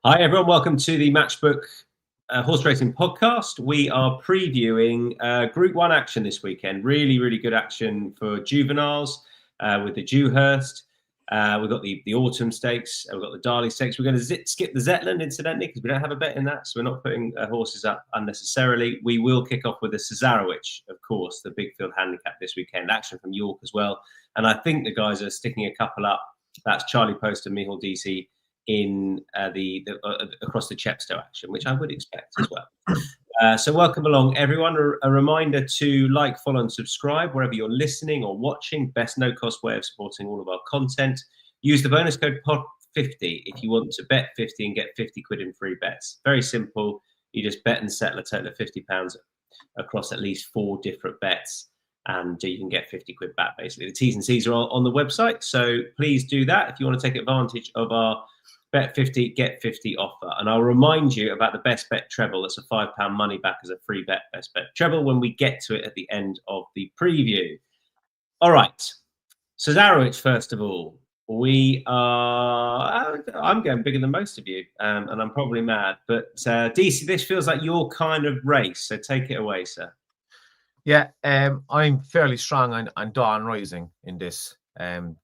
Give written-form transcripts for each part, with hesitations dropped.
Hi, everyone. Welcome to the Matchbook Horse Racing Podcast. We are previewing Group 1 action this weekend. Really good action for juveniles with the Dewhurst. We've got the Autumn Stakes. We've got the Darley Stakes. We're going to skip the Zetland, incidentally, because we don't have a bet in that, so we're not putting horses up unnecessarily. We will kick off with the CESAREWITCH, of course, the big field handicap this weekend. Action from York as well. And I think the guys are sticking a couple up. That's Charlie Poste and Micheál Deasy in across the Chepstow action, which I would expect as well. So welcome along, everyone. A reminder to like, follow, and subscribe wherever you're listening or watching. Best no-cost way of supporting all of our content. Use the bonus code POD50 if you want to bet 50 and get 50 quid in free bets. Very simple. You just bet and settle a total of £50 across at least 4 different bets, and you can get 50 quid back, basically. The T's and C's are on the website, so please do that if you want to take advantage of our Bet 50, get 50 offer. And I'll remind you about the best bet treble. That's a £5 money back as a free bet best bet treble when we get to it at the end of the preview. All right. CESAREWITCH, first of all. I'm going bigger than most of you, and I'm probably mad. But DC, this feels like your kind of race, so take it away, sir. Yeah, I'm fairly strong on Dawn Rising in this.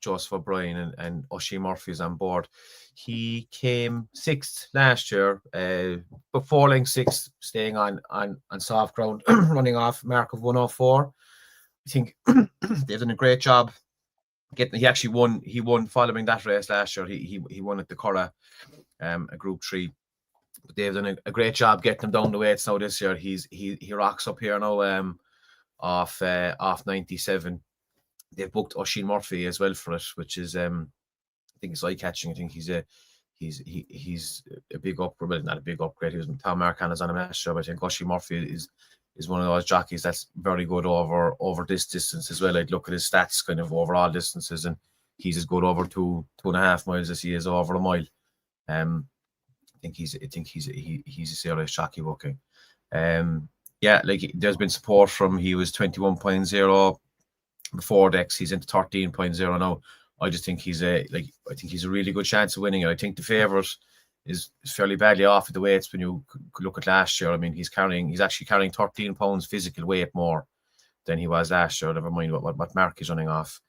Joseph O'Brien and Oisin Murphy is on board. He came 6th last year, but falling 6th, staying on soft ground, running off mark of 104. I think they've done a great job. He actually won. He won following that race last year. He won at the Curragh, a Group 3. But they've done a great job getting him down the weights now this year. He rocks up here now, off 97. They've booked Oisin Murphy as well for it, which is I think it's eye catching. I think he's a big upgrade. Well, not a big upgrade. He was Tom Marcana's on a match show, but I think Oisin Murphy is one of those jockeys that's very good over this distance as well. I'd look at his stats kind of over all distances, and he's as good over 2.5 miles as he is over a mile. I think he's a serious jockey booking. Yeah, like there's been support from, he was 21.0 before Dex. He's into 13.0 now. I just think he's a really good chance of winning it. I think the favourite is fairly badly off at the weights when you look at last year. I mean, he's actually carrying 13 pounds physical weight more than he was last year. Never mind what Mark is running off.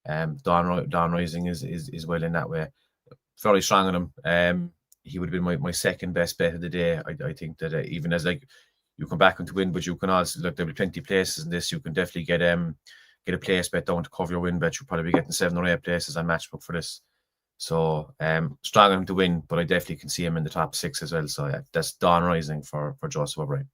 Dawn Rising is well in that way. Very strong on him. He would have been my second best bet of the day. I think that even as like you come back into win, but you can also look, there'll be plenty of places in this. You can definitely get a place bet down to cover your win bet. You'll probably be getting 7 or 8 places on Matchbook for this. So strong on him to win, but I definitely can see him in the top 6 as well. So yeah, that's Dawn Rising for Joseph O'Brien.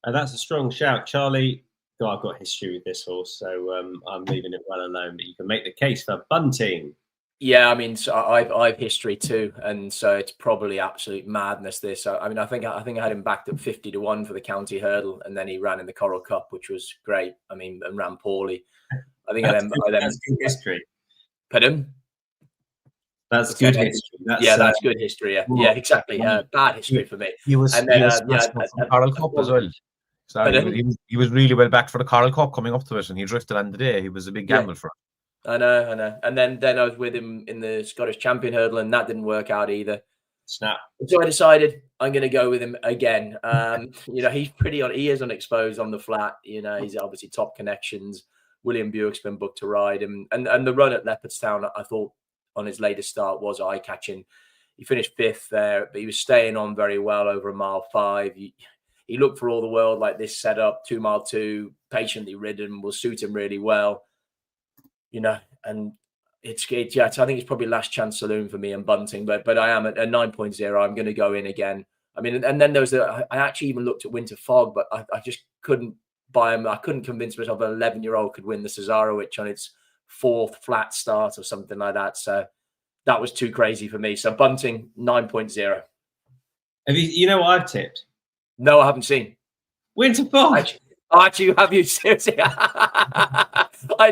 And that's a strong shout, Charlie. I've got history with this horse, so I'm leaving it well alone. But you can make the case for Bunting. Yeah, I mean, so I've history too, and so it's probably absolute madness. This, I mean, I think I had him backed at 50 to 1 for the county hurdle, and then he ran in the Coral Cup, which was great. I mean, and ran poorly. I think that's good history. Pardon? That's good history. That's good history. Yeah, exactly. Bad history for me. He was Coral Cup as well. So he was really well backed for the Coral Cup coming up to it, and he drifted on the day. He was a big gamble for it. I know. And then I was with him in the Scottish Champion Hurdle, and that didn't work out either. Snap. So I decided I'm going to go with him again. He is unexposed on the flat. You know, he's obviously top connections. William Buick's been booked to ride him, and the run at Leopardstown, I thought on his latest start was eye catching. He finished 5th there, but he was staying on very well over a mile 5. He looked for all the world like this setup, 2 mile 2, patiently ridden, will suit him really well. You know, and it's I think it's probably last chance saloon for me and Bunting, but I am at a 9.0. I'm going to go in again. I mean, and then there was I actually even looked at Winter Fog, but I just couldn't buy him. I couldn't convince myself an 11-year-old could win the CESAREWITCH on its 4th flat start or something like that. So that was too crazy for me. So Bunting 9.0. Have you know what I've tipped? No, I haven't seen. Winter Fog. Actually, have you seriously? I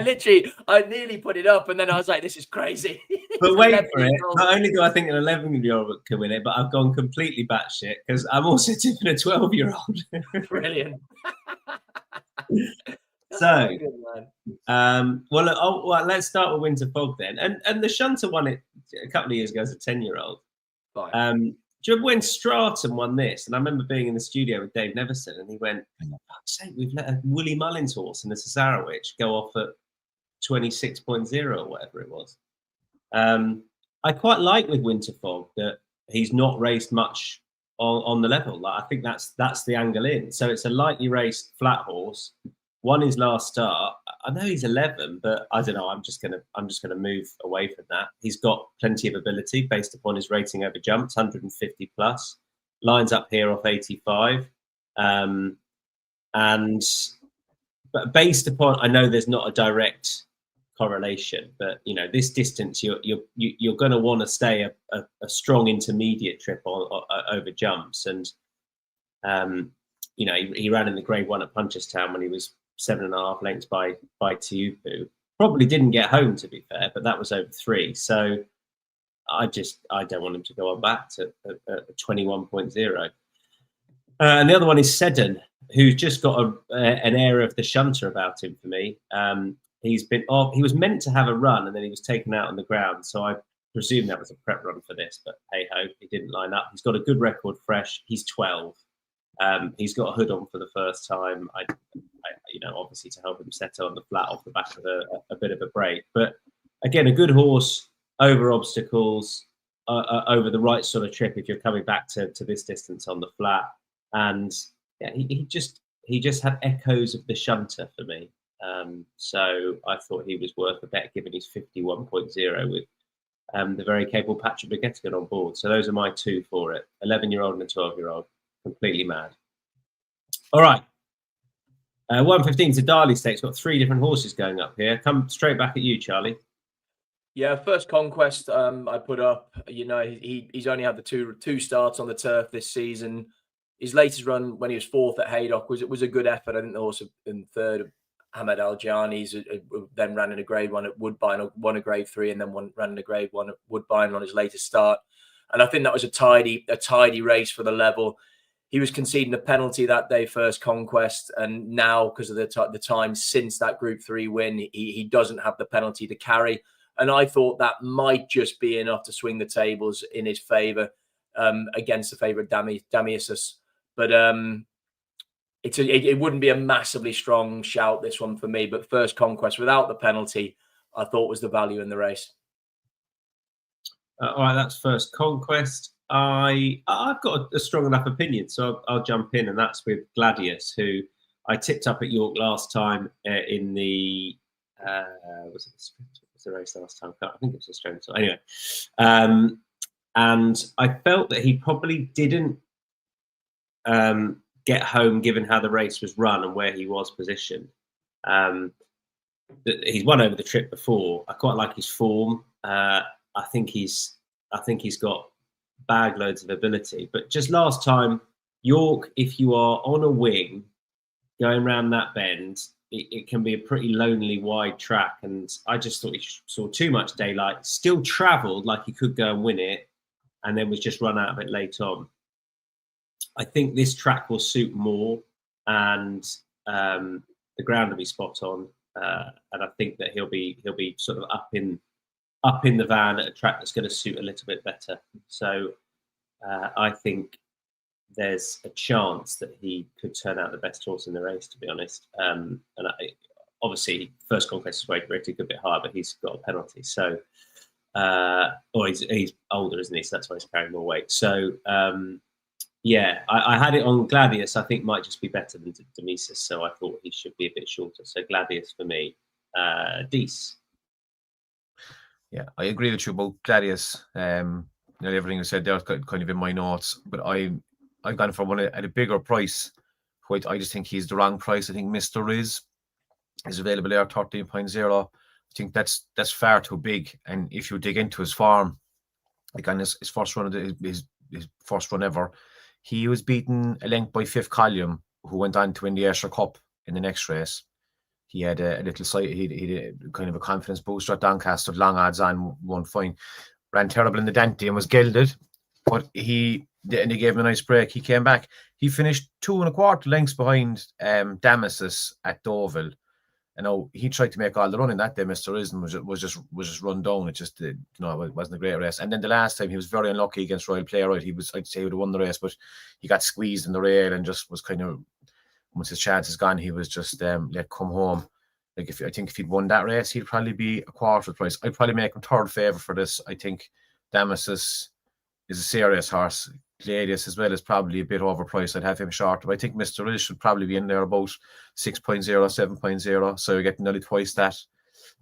nearly put it up, and then I was like, "This is crazy." But wait for it. Not only do I think an 11-year-old can win it, but I've gone completely batshit because I'm also tipping a 12-year-old. Brilliant. So, let's start with Winter Fog then. And the Shunter won it a couple of years ago as a 10-year-old. Do you remember when Stratum won this? And I remember being in the studio with Dave Neverson, and he went, "For fuck's sake, we've let a Willie Mullins horse in the CESAREWITCH go off at 26.0 or whatever it was." I quite like with Winterfog that he's not raced much on the level. Like, I think that's the angle in. So it's a lightly raced flat horse. Won his last start. I know he's 11, but I don't know. I'm just gonna move away from that. He's got plenty of ability based upon his rating over jumps, 150 plus. Lines up here off 85, but based upon, I know there's not a direct correlation, but this distance, you're going to want to stay a strong intermediate trip over jumps, and he ran in the Grade 1 at Punchestown when he was 7.5 lengths by Tiupu. Probably didn't get home, to be fair, but that was over 3. So I don't want him to go on back to 21.0. And the other one is Seddon, who's just got an air of the shunter about him for me. He was meant to have a run, and then he was taken out on the ground. So I presume that was a prep run for this, but hey ho, he didn't line up. He's got a good record fresh. He's 12. He's got a hood on for the first time. I obviously to help him settle on the flat off the back of a bit of a break. But again, a good horse over obstacles, over the right sort of trip if you're coming back to this distance on the flat. And yeah, he just had echoes of the shunter for me. So I thought he was worth a bet given he's 51.0 with the very capable Patrick Beghettigan on board. So those are my two for it: 11-year-old and a 12-year-old. Completely mad. All right. 115 to Darley Stakes. Got 3 different horses going up here. Come straight back at you, Charlie. Yeah, First Conquest. I put up. He's only had the two starts on the turf this season. His latest run when he was 4th at Haydock was a good effort. I think the horse in 3rd, Ahmed Al-Jani's, then ran in a Grade 1 at Woodbine, won a Grade 3, and then ran in a Grade 1 at Woodbine on his latest start. And I think that was a tidy race for the level. He was conceding a penalty that day, First Conquest, and now because of the time since that Group 3 win, he doesn't have the penalty to carry. And I thought that might just be enough to swing the tables in his favour against the favourite Damiasus. But it wouldn't be a massively strong shout, this one for me. But First Conquest without the penalty, I thought was the value in the race. All right, that's First Conquest. I've got a strong enough opinion, so I'll jump in, and that's with Gladius, who I tipped up at York last time in the was the race last time? I think it was Australian. So anyway, and I felt that he probably didn't get home given how the race was run and where he was positioned. He's won over the trip before. I quite like his form. I think he's got bag loads of ability. But just last time, York, if you are on a wing going around that bend, it can be a pretty lonely, wide track. And I just thought he saw too much daylight, still travelled like he could go and win it, and then was just run out of it late on. I think this track will suit more, and the ground will be spot on. And I think that he'll be sort of up in the van at a track that's going to suit a little bit better. So I think there's a chance that he could turn out the best horse in the race, to be honest. And obviously, First Conquest is rated a good bit higher, but he's got a penalty. So, or he's older, isn't he? So that's why he's carrying more weight. So, yeah, I had it on Gladius. I think might just be better than Demesis. So I thought he should be a bit shorter. So Gladius for me. Dees. Yeah, I agree with you about Gladius. Everything you said there is kind of in my notes, but I've gone for one at a bigger price. I just think he's the wrong price. I think Mr. Riz is available there, 13.0. I think that's far too big. And if you dig into his form, like on his first run, his first run ever, he was beaten a length by Fifth Column, who went on to win the Ayrshire Cup in the next race. He had a little slight, he had kind of a confidence booster at Doncaster, long odds on, won fine. Ran terrible in the Dante and was gelded, but and they gave him a nice break. He came back. He finished 2 1/4 lengths behind Damasus at Deauville. You know, he tried to make all the running that day. Mr. Risen was just run down. It just, it wasn't a great race. And then the last time he was very unlucky against Royal Playwright. I'd say he would have won the race, but he got squeezed in the rail and just was kind of, once his chance is gone, he was just let come home. Like I think if he'd won that race, he'd probably be a quarter price. I'd probably make him third favourite for this. I think Damascus is a serious horse. Gladius as well is probably a bit overpriced. I'd have him short. But I think Mr. Riz should probably be in there about 6.0, 7.0. So you're getting nearly twice that,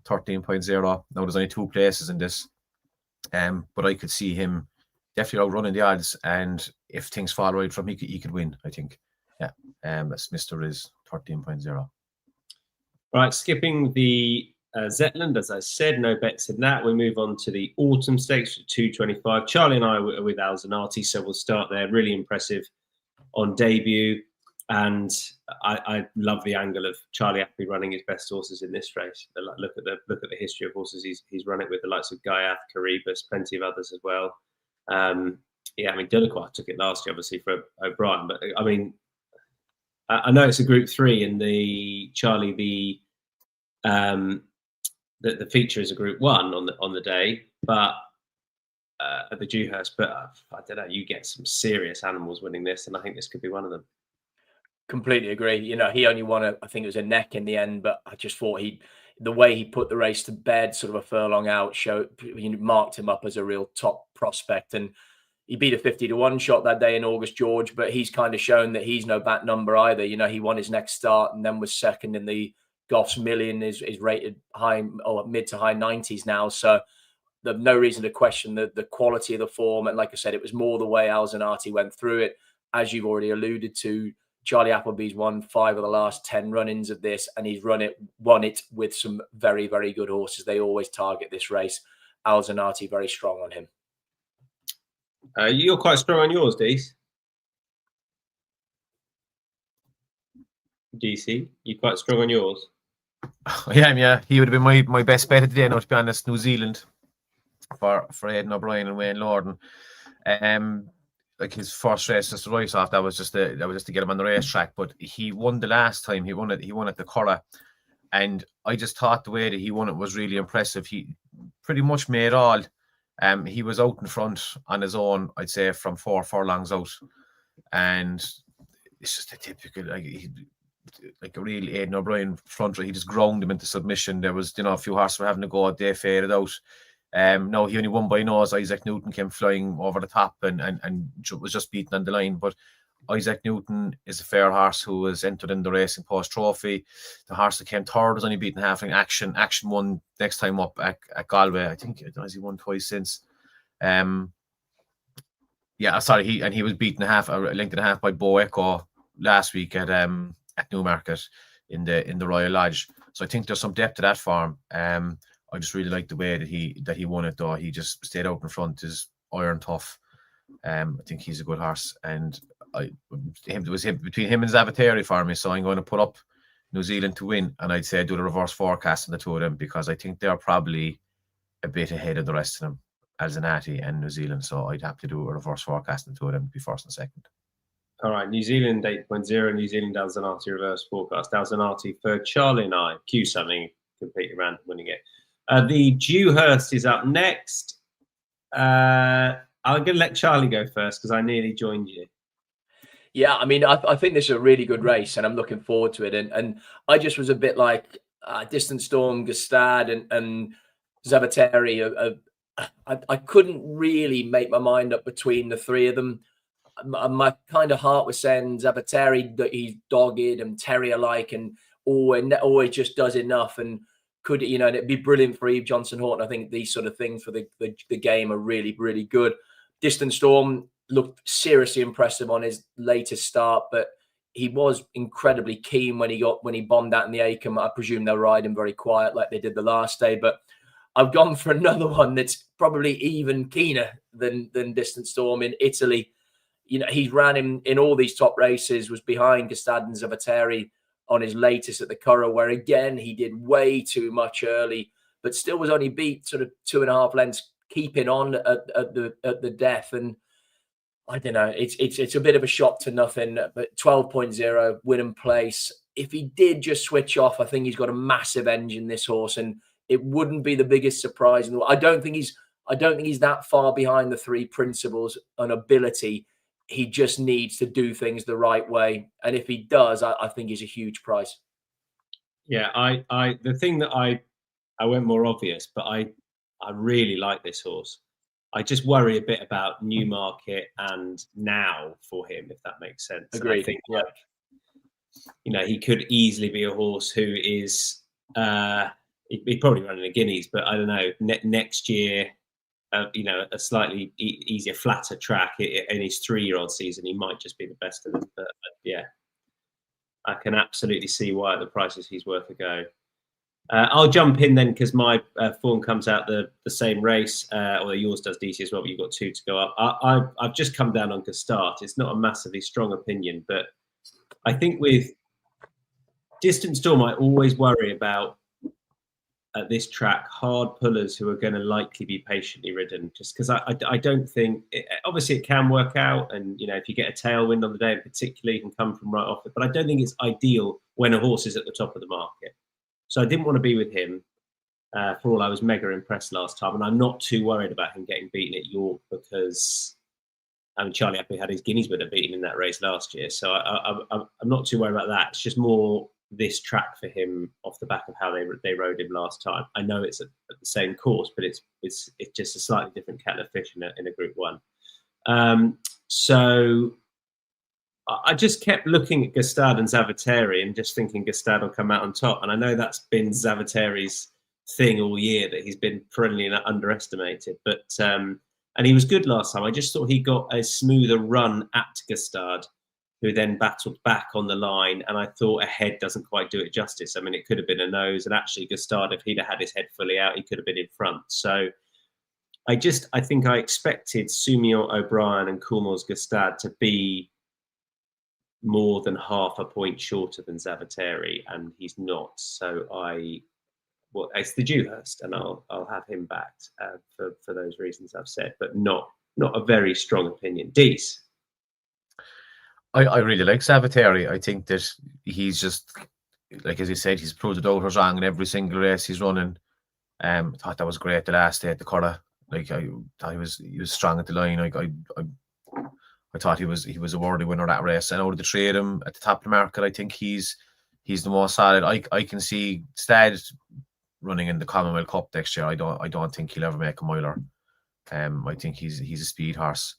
13.0. Now there's only 2 places in this. But I could see him definitely outrunning the odds. And if things fall right from him, he could win, I think. Yeah. That's Mr. Riz, 13.0. Right, skipping the Zetland, as I said, no bets in that. We move on to the Autumn Stakes for 225. Charlie and I are with Al Zanati, so we'll start there. Really impressive on debut, and I love the angle of Charlie Appy running his best horses in this race. Look at the history of horses he's run it with, the likes of Gaiath, Caribus, plenty of others as well. Yeah, I mean Delacroix took it last year, obviously for O'Brien, but I mean I know it's a Group 3, and the Charlie the feature is a Group 1 on the day, but at the Dewhurst. But I don't know. You get some serious animals winning this, and I think this could be one of them. Completely agree. You know, he only won I think it was a neck in the end, but I just thought the way he put the race to bed, sort of a furlong out, marked him up as a real top prospect. And he beat a 50-1 shot that day in August George, but he's kind of shown that he's no back number either. You know, he won his next start and then was second in the Goff's Million, is rated high or mid to high 90s now. So there's no reason to question the quality of the form. And like I said, it was more the way Al Zanati went through it. As you've already alluded to, Charlie Appleby's won 5 of the last 10 run-ins of this, and he's won it with some very, very good horses. They always target this race. Al Zanati very strong on him. You're quite strong on yours, DC. You're quite strong on yours. Yeah. He would have been my best bet of the day. Now, to be honest, New Zealand for Aidan O'Brien and Wayne Lorden. Like his first race just right off, that was just to get him on the racetrack. But he won the last time. He won at the Curragh, and I just thought the way that he won it was really impressive. He pretty much made all. He was out in front on his own, I'd say, from 4 furlongs out, and it's just a typical like a real Aidan O'Brien front. He just ground him into submission. There was, a few horses were having to go. They faded out. No, he only won by nose. Isaac Newton came flying over the top and was just beaten on the line. But Isaac Newton is a fair horse who was entered in the Racing Post Trophy. The horse that came third was only beaten halfling. Action won next time up at Galway. I think he won twice since. He was beaten a length and a half by Bo Echo last week at Newmarket in the Royal Lodge. So I think there's some depth to that form. I just really like the way that he won it, though. He just stayed out in front, is iron tough. I think he's a good horse, and it was between him and Zavateri for me. So I'm going to put up New Zealand to win, and I'd say do the reverse forecast on the two of them, because I think they're probably a bit ahead of the rest of them, Al Zanati and New Zealand. So I'd have to do a reverse forecast on the two of them to be first and second. All right, New Zealand 8.0, New Zealand Al Zanati reverse forecast. Al Zanati for Charlie and I. Cue something completely random winning it. The Dewhurst is up next. I'm going to let Charlie go first because I nearly joined you. Yeah, I mean, I think this is a really good race, and I'm looking forward to it. And I just was a bit like Distant Storm, Gustad, and Zavateri. I couldn't really make my mind up between the three of them. My kind of heart was saying Zavateri, that he's dogged and terrier-like and always just does enough, and could, and it'd be brilliant for Eve Johnson Horton. I think these sort of things for the game are really, really good. Distant Storm looked seriously impressive on his latest start, but he was incredibly keen when he bombed out in the Acomb. I presume they'll ride him very quiet like they did the last day. But I've gone for another one that's probably even keener than Distant Storm in Italy. He's ran him in all these top races, was behind Gustad and Zavateri on his latest at the Curragh, where again he did way too much early, but still was only beat sort of 2.5 lengths, keeping on at the death. And I don't know, it's a bit of a shot to nothing, but 12.0 win and place. if he did just switch off, I think he's got a massive engine, this horse, and it wouldn't be the biggest surprise in the world. I don't think he's that far behind the three principles and ability. He just needs to do things the right way, and if he does, I think he's a huge price. Yeah, the thing that I went more obvious, but I really like this horse. I just worry a bit about Newmarket and now for him, if that makes sense. Agreed. I think, he could easily be a horse who is, he's probably running a Guineas, but I don't know, next year, a slightly easier, flatter track in his 3-year-old season, he might just be the best of them. But yeah, I can absolutely see why at the prices he's worth a go. I'll jump in then because my form comes out the same race, or yours does, DC, as well, but you've got 2 to go up. I've just come down on Gestart. It's not a massively strong opinion, but I think with Distant Storm, I always worry about, at this track, hard pullers who are going to likely be patiently ridden, just because I don't think, obviously it can work out, and if you get a tailwind on the day in particular, you can come from right off it, but I don't think it's ideal when a horse is at the top of the market. So I didn't want to be with him. For all, I was mega impressed last time, and I'm not too worried about him getting beaten at York because, Charlie Appley had his Guineas winner beaten in that race last year. So I'm not too worried about that. It's just more this track for him off the back of how they rode him last time. I know it's at the same course, but it's just a slightly different kettle of fish in a Group 1. So I just kept looking at Gestard and Zavateri and just thinking Gestard will come out on top. And I know that's been Zavateri's thing all year, that he's been perennially underestimated. But and he was good last time. I just thought he got a smoother run at Gestard, who then battled back on the line. And I thought a head doesn't quite do it justice. I mean, it could have been a nose. And actually, Gestard, if he'd have had his head fully out, he could have been in front. So I think I expected Soumillon, O'Brien and Coolmore's Gestard to be more than half a point shorter than Zavateri, and he's not. So it's the Dewhurst, and I'll have him backed for those reasons I've said, but not a very strong opinion. Dees. I really like Zavateri. I think that he's just, like as you said, he's proved it out wrong in every single race he's running. I thought that was great the last day at the Curragh. Like I thought he was strong at the line. I thought he was a worthy winner of that race. And out of the three of them at the top of the market, I think he's the most solid. I can see Stad running in the Commonwealth Cup next year. I don't think he'll ever make a miler. I think he's a speed horse.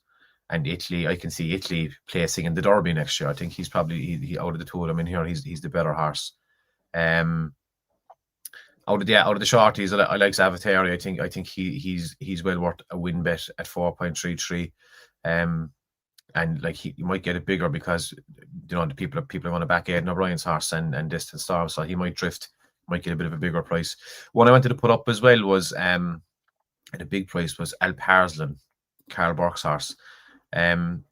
And Italy, I can see Italy placing in the Derby next year. I think he's probably he out of the two of them in here, he's the better horse. Out of the shorties, I like Zavateri. I think he's well worth a win bet at 4.33. And like you might get it bigger because the people are going to back Aidan O'Brien's horse and Distant Storm, so he might drift, might get a bit of a bigger price. One I wanted to put up as well was at a big price was Alparslan, Carl Burke's horse. Won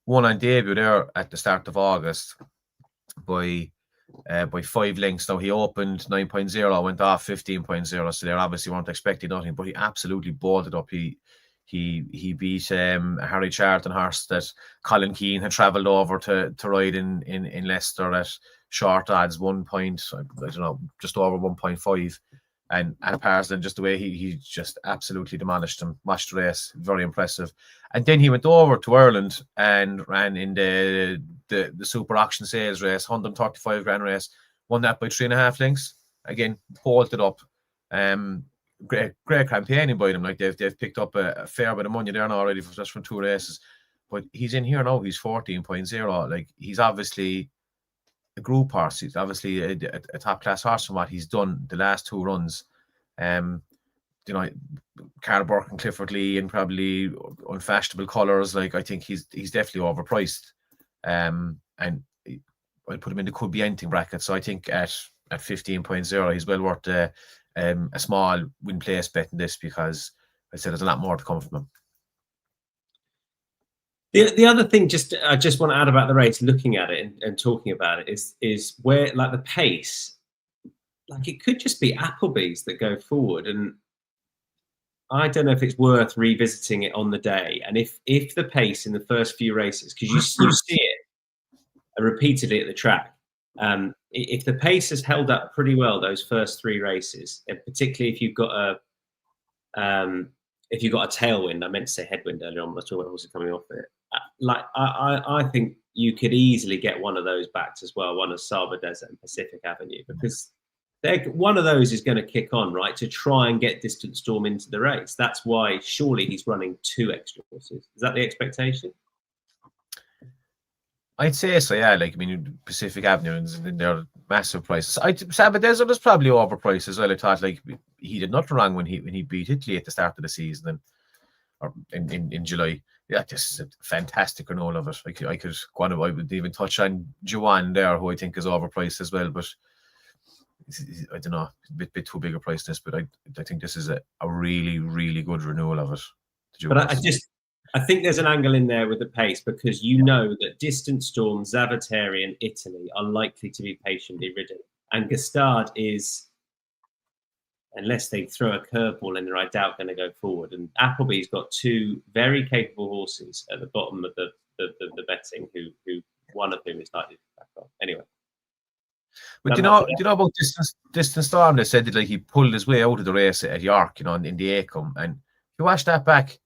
on debut there at the start of August by 5 lengths. Now he opened 9.0, went off 15.0, so they obviously weren't expecting nothing, but he absolutely bolted up. He beat Harry Charlton horse that Colin Keane had travelled over to ride in Leicester at short odds, just over 1.5. And Alparslan, just the way he just absolutely demolished him. Watched the race, very impressive. And then he went over to Ireland and ran in the Super Auction Sales race, 135 grand race, won that by 3.5 lengths. Again, bolted up. Great campaigning by them. Like they've picked up a fair bit of money there now already just from 2 races. But he's in here now. He's 14.0. Like he's obviously a group horse. He's obviously a top class horse from what he's done the last 2 runs. Carl Burke and Clifford Lee in probably unfashionable colours. Like I think he's definitely overpriced. And I'd put him in the could be anything bracket. So I think at 15.0 he's well worth a small win place bet in this, because I said there's a lot more to come from him. The other thing I just want to add about the race, looking at it and talking about it, is where like the pace, like it could just be Applebee's that go forward, and I don't know if it's worth revisiting it on the day. And if the pace in the first few races, because you see it repeatedly at the track, If the pace has held up pretty well those first 3 races, and particularly if you've got a tailwind, I meant to say headwind earlier on, but I was coming off it. I think you could easily get one of those backed as well, one of Saba Desert and Pacific Avenue, because one of those is going to kick on, right, to try and get Distant Storm into the race. That's why surely he's running 2 extra horses. Is that the expectation? I'd say so, yeah. Like, I mean, Pacific Avenue and they're massive prices. Saba Desert is probably overpriced as well. I thought, like, he did nothing wrong when he beat Italy at the start of the season or in July. Yeah, just a fantastic renewal of it. I could go on. I would even touch on Juan there, who I think is overpriced as well. But I don't know, a bit too big a price this. But I think this is a really, really good renewal of it. But I think there's an angle in there with the pace, because you know that Distant Storm, Zavateri and Italy are likely to be patiently ridden. And Gastard is, unless they throw a curveball in there, I doubt going to go forward. And Appleby's got 2 very capable horses at the bottom of the betting, who one of whom is likely to back off. Anyway. But do you know about Distant Storm? They said that, like, he pulled his way out of the race at York, in the Acom, and if you watch that back,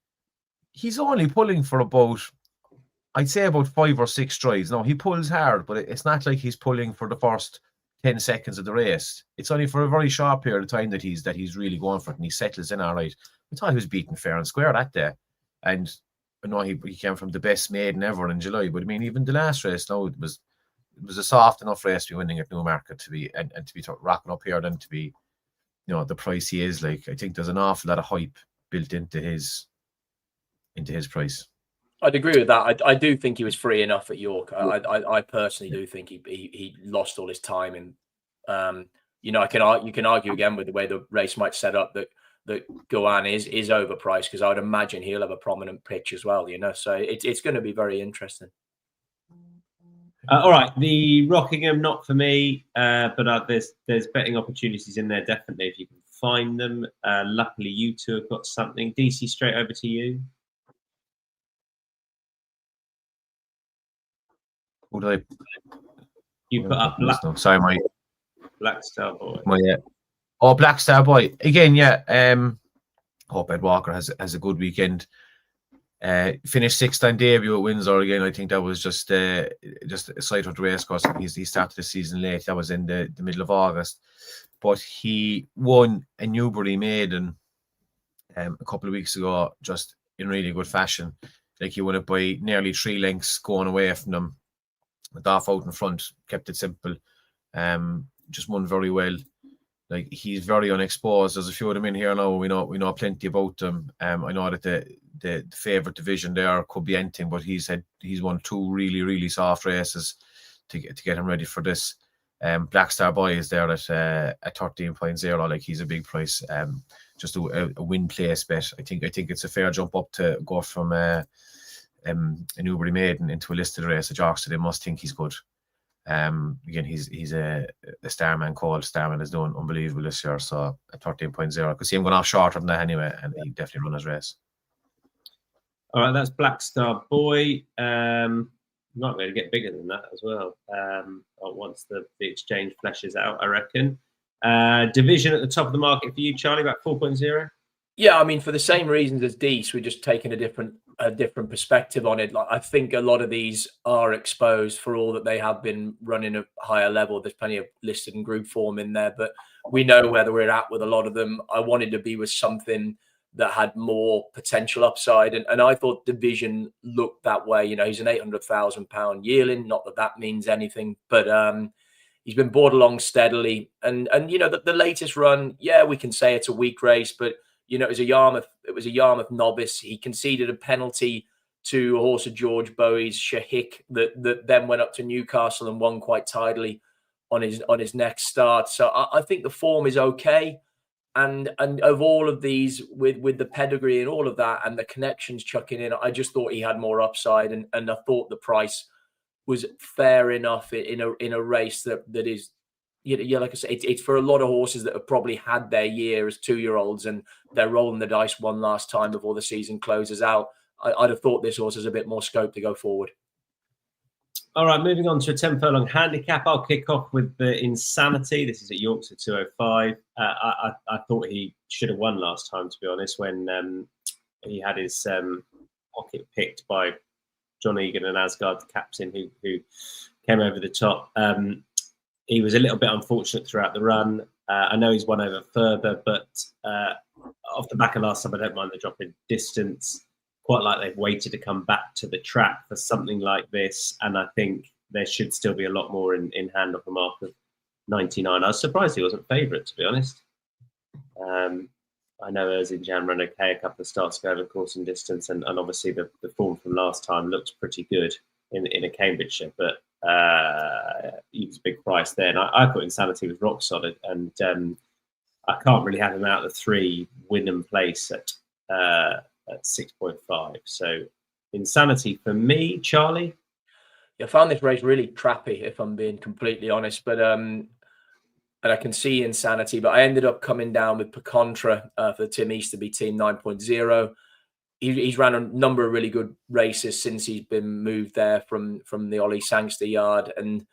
he's only pulling for about 5 or 6 strides. No, he pulls hard, but it's not like he's pulling for the first 10 seconds of the race. It's only for a very short period of time that he's really going for it, and he settles in all right. I thought he was beaten fair and square that day, and I know he came from the best maiden ever in July. But I mean, even the last race, no, it was a soft enough race to be winning at Newmarket to be and to be rocking up here, then to be, the price he is. Like, I think there's an awful lot of hype built into his price. I'd agree with that. I do think he was free enough at York. I personally do think he lost all his time, and you can argue again with the way the race might set up that Goan is overpriced, because I would imagine he'll have a prominent pitch as well. So it's going to be very interesting. All right, the Rockingham, not for me, but there's betting opportunities in there definitely if you can find them. Luckily, you two have got something. DC, straight over to you. Who did you put up? Sorry, my Black Star Boy. Black Star Boy again. Yeah. Hope Ed Walker has a good weekend. Finished 6th on debut at Windsor again. I think that was just a side of the race course. He started the season late. That was in the middle of August, but he won a Newbury maiden a couple of weeks ago, just in really good fashion. Like, he won it by nearly 3 lengths going away from them. Went off out in front, kept it simple. Just won very well. Like, he's very unexposed. There's a few of them in here now. We know plenty about them. I know that the favourite division there could be anything, but he's won 2 really, really soft races to get him ready for this. Black Star Boy is there at 13.0. Like, he's a big price. Just a win place bet. I think it's a fair jump up to go from a Newbury maiden into a listed race at York, so they must think he's good. Again, he's a Starman called. Starman is doing unbelievable this year, so at 13.0. I could see him going off shorter than that anyway, and he definitely run his race. All right, that's Black Star Boy. Might be able to get bigger than that as well. Once the exchange fleshes out, I reckon. Division at the top of the market for you, Charlie, about 4.0. Yeah, I mean, for the same reasons as Dees, we're just taking a different perspective on it. Like, I think a lot of these are exposed for all that they have been running a higher level. There's plenty of listed and group form in there, but we know where we're at with a lot of them. I wanted to be with something that had more potential upside, and I thought Division looked that way. He's an £800,000 yearling. Not that means anything, but he's been brought along steadily. And the latest run, yeah, we can say it's a weak race, but it was a Yarmouth novice. He conceded a penalty to a horse of George Bowie's, Shahik, that then went up to Newcastle and won quite tidily on his next start. So I think the form is okay. And of all of these, with the pedigree and all of that and the connections chucking in, I just thought he had more upside, and I thought the price was fair enough in a race that is. Yeah, like I say, it's for a lot of horses that have probably had their year as 2-year-olds, and they're rolling the dice one last time before the season closes out. I'd have thought this horse has a bit more scope to go forward. All right, moving on to a 10 furlong handicap. I'll kick off with the Insanity. This is at Yorkshire 205. I thought he should have won last time, to be honest, when he had his pocket picked by John Egan and Asgard, the captain, who came over the top. He was a little bit unfortunate throughout the run. I know he's won over further, but off the back of last time, I don't mind the drop in distance. Quite like they've waited to come back to the track for something like this. And I think there should still be a lot more in hand off a mark of 99. I was surprised he wasn't favourite, to be honest. I know Erzincan ran okay a couple of starts ago over course and distance, and obviously the form from last time looks pretty good in a Cambridgeshire, but he was a big price there. And I thought Insanity was rock solid, and I can't really have him out of the 3 Wynnum place at 6.5. So Insanity for me. Charlie? Yeah, I found this race really trappy, if I'm being completely honest, but and I can see Insanity, but I ended up coming down with Pecontra for the Tim Easterby team 9.0. He's ran a number of really good races since he's been moved there from the Ollie Sangster yard, and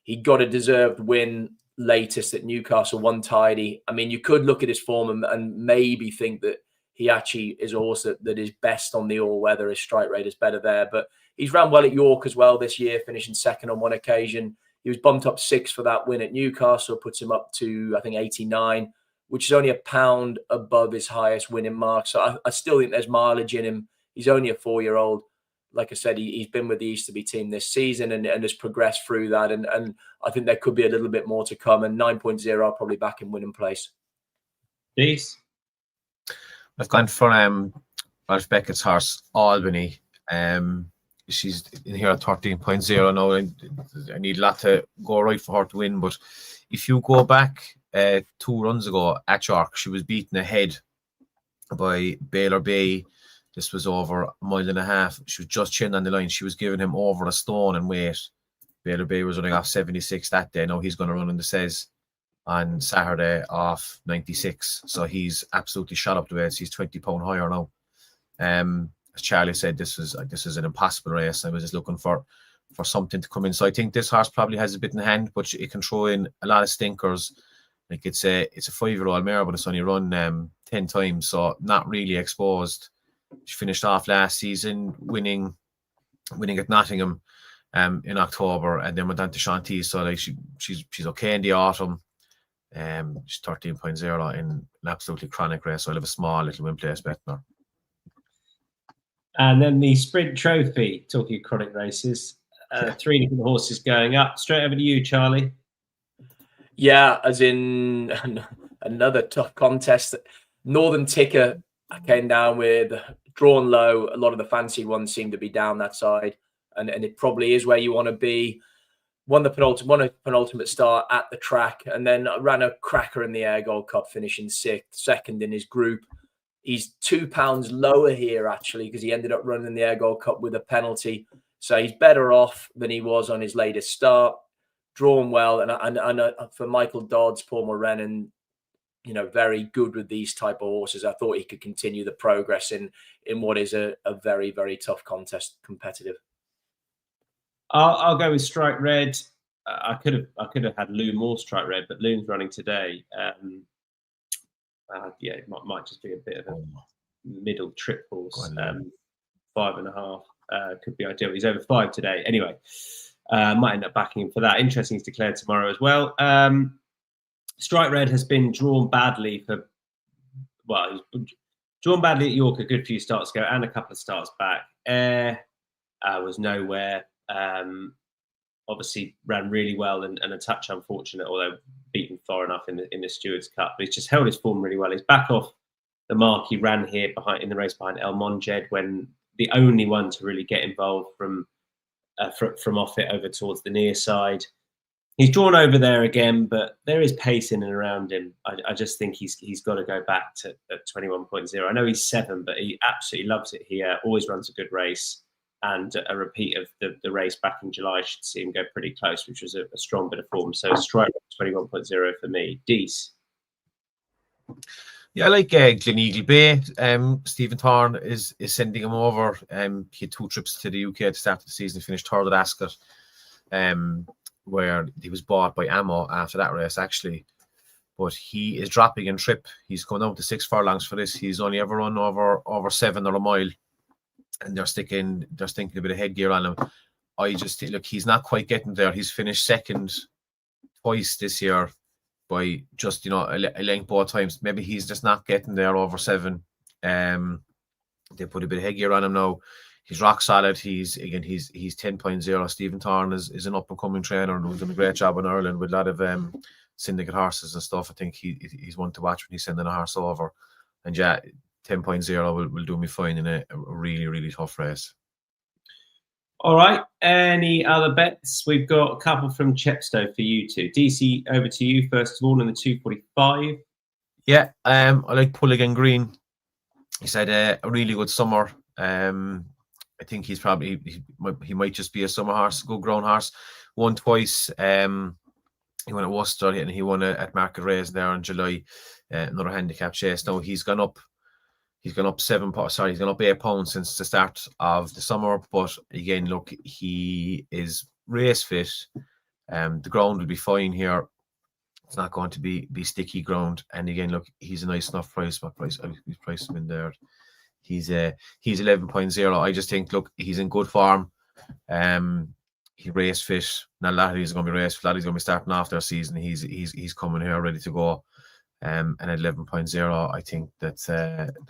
he got a deserved win latest at Newcastle, one tidy. I mean, you could look at his form and maybe think that he actually is also that his best on the all-weather. His strike rate is better there, but he's ran well at York as well this year, finishing second on one occasion. He was bumped up 6 for that win at Newcastle, puts him up to, I think, 89, which is only £1 above his highest winning mark. So I still think there's mileage in him. He's only a 4-year-old. Like I said, he's been with the Easterby team this season and has progressed through that. And I think there could be a little bit more to come. And 9.0, I'll probably back in winning place. Please. I've gone for Ralph Beckett's horse, Albany. She's in here at 13.0 now. I need a lot to go right for her to win. But if you go back 2 runs ago at York, she was beaten ahead by Baylor Bay. This was over 1.5 miles. She was just chin on the line. She was giving him over a stone in weight. Baylor Bay was running off 76 that day. Now he's going to run in the CES on Saturday off 96. So he's absolutely shot up the weights. He's 20 pound higher now. As Charlie said, this is an impossible race. I was just looking for something to come in. So I think this horse probably has a bit in hand, but it can throw in a lot of stinkers. Like it's a 5-year-old mare, but it's only run 10 times, so not really exposed. She finished off last season winning at Nottingham in October, and then went on to Shanty. So like she's okay in the autumn. She's 13.0 in an absolutely chronic race. So I'll have a small little win place betting her. And then the Sprint Trophy, talking of chronic races, 3 different horses going up. Straight over to you, Charlie. Yeah, as in another tough contest. Northern Ticker, I came down with drawn low. A lot of the fancy ones seem to be down that side, and it probably is where you want to be. Won a penultimate start at the track, and then ran a cracker in the Air Gold Cup, finishing 6th, second in his group. He's £2 lower here, actually, because he ended up running the Air Gold Cup with a penalty. So he's better off than he was on his latest start. Drawn well, and for Michael Dodds, Paul Morenin, very good with these type of horses. I thought he could continue the progress in what is a very, very tough contest, competitive. I'll go with Strike Red. I could have had Loon more Strike Red, but Loon's running today. It might just be a bit of a middle trip horse. 5.5 could be ideal. He's over 5 today. Anyway, might end up backing him for that. Interesting, he's declared tomorrow as well. Strike Red has been drawn badly he's drawn badly at York a good few starts ago and a couple of starts back. Air was nowhere. Obviously ran really well and a touch unfortunate, although beaten far enough in the Stewards Cup. But he's just held his form really well. He's back off the mark. He ran here in the race behind El Monjed, when the only one to really get involved from off it over towards the near side. He's drawn over there again, but there is pace in and around him. I just think he's got to go back to 21.0. I know he's 7, but he absolutely loves it here. Always runs a good race. And a repeat of the race back in July should see him go pretty close, which was a strong bit of form. So Strike 21.0 for me. Dees. Yeah, I like Gleneagle Bay. Stephen Thorne is sending him over. He had 2 trips to the UK at the start of the season. He finished 3rd at Ascot. where he was bought by Ammo after that race, actually. But he is dropping in trip. He's going down to 6 furlongs for this. He's only ever run over 7 or a mile, and they're sticking a bit of headgear on him. I just think, look, he's not quite getting there. He's finished second twice this year by just, a length both times. Maybe he's just not getting there over 7. They put a bit of headgear on him now. He's rock solid. He's 10.0. Stephen Thorne is an up and coming trainer who's done a great job in Ireland with a lot of syndicate horses and stuff. I think he's one to watch when he's sending a horse over. And yeah, 10.0 will do me fine in a really, really tough race. All right. Any other bets? We've got a couple from Chepstow for you two. DC, over to you first of all in the 245. Yeah, I like Pulligan Green. He's had a really good summer. I think he's probably he might just be a summer horse, good grown horse. Won twice. He won at Worcester and he won at Market Race there in July. Another handicap chase. Now he's gone up. He's gone up 8 pounds since the start of the summer. But again, look, he is race fit. The ground will be fine here. It's not going to be sticky ground. And again, look, he's a nice enough price. What price? He's priced him in there. He's 11.0. I just think, look, he's in good form. He race fit. Not a lot of these are going to be race fit. A lot of these are going to be starting off their season. He's coming here ready to go. And at 11.0, I think that's a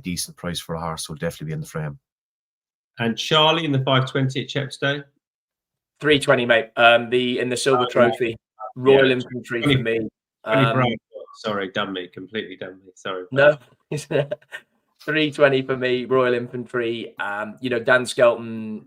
decent price for a horse. Will definitely be in the frame. And Charlie in the 520 at Chepstow. 320, mate. In the Silver Trophy, Royal Infantry for me. Sorry, completely done me. Sorry. No, 320 for me. Royal Infantry. Dan Skelton.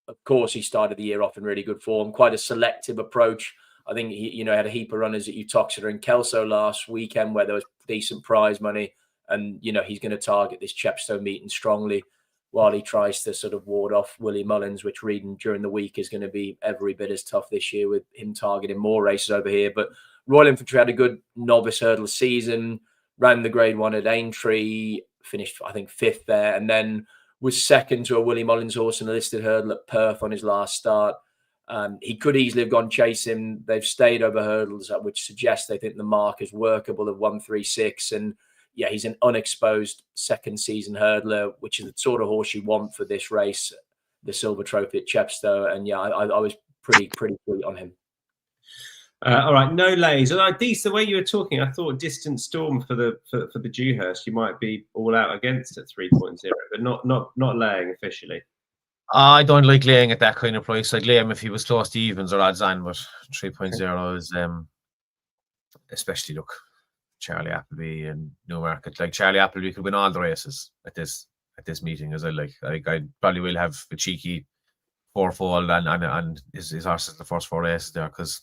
Of course, he started the year off in really good form. Quite a selective approach. I think he, had a heap of runners at Uttoxeter and Kelso last weekend where there was decent prize money, and he's going to target this Chepstow meeting strongly while he tries to sort of ward off Willie Mullins, which reading during the week is going to be every bit as tough this year with him targeting more races over here. But Royal Infantry had a good novice hurdle season, ran the Grade 1 at Aintree, finished I think 5th there, and then was second to a Willie Mullins horse in a listed hurdle at Perth on his last start. He could easily have gone chasing. They've stayed over hurdles, which suggests they think the mark is workable of 136. And yeah, he's an unexposed second season hurdler, which is the sort of horse you want for this race, the Silver Trophy at Chepstow. And yeah, I was pretty sweet on him. All right, no lays. Dees, the way you were talking, I thought Distant Storm for the Dewhurst, you might be all out against at 3.0, but not laying officially. I don't like laying at that kind of price. I'd lay him if he was close to evens or odds on, but 3.0 is, especially look, Charlie Appleby and Newmarket. Like Charlie Appleby could win all the races at this meeting, as I probably will have a cheeky fourfold and his horses in the first 4 races there, because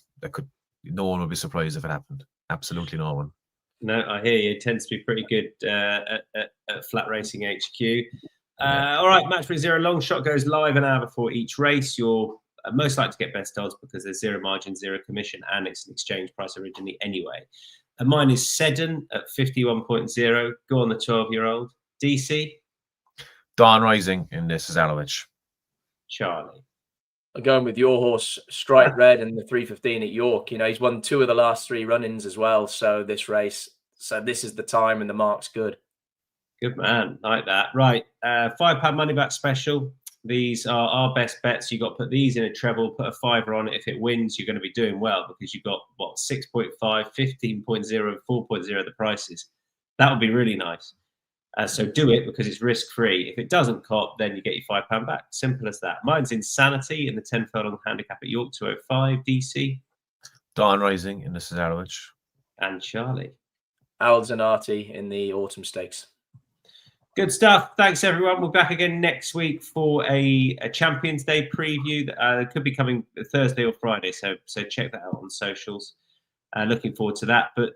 no one would be surprised if it happened. Absolutely no one. No, I hear you. It tends to be pretty good at Flat Racing HQ. All right, Match for Zero Long Shot goes live an hour before each race. You're most likely to get best odds because there's zero margin, zero commission, and it's an exchange price originally anyway. And mine is Seddon at 51.0. Go on the 12-year-old. DC? Dawn Rising in the CESAREWITCH. Charlie? I'm going with your horse, Stripe Red, and the 3:15 at York. He's won 2 of the last 3 run-ins as well. So this race, this is the time, and the mark's good. Good man, like that. Right, £5 money back special. These are our best bets. You've got to put these in a treble, put a fiver on it. If it wins, you're going to be doing well because you've got, 6.5, 15.0, 4.0 the prices. That would be really nice. So do it because it's risk-free. If it doesn't cop, then you get your £5 back. Simple as that. Mine's Insanity in the 10 furlong handicap at York, 205. DC? Dawn Rising in the CESAREWITCH. And Charlie? Al Zanati in the Autumn Stakes. Good stuff. Thanks, everyone. We're back again next week for a Champions Day preview. It could be coming Thursday or Friday, so check that out on socials. Looking forward to that. But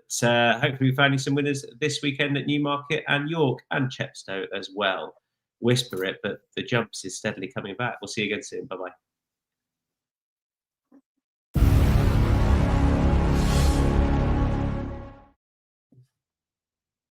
hopefully we found you some winners this weekend at Newmarket and York and Chepstow as well. Whisper it, but the jumps is steadily coming back. We'll see you again soon. Bye-bye.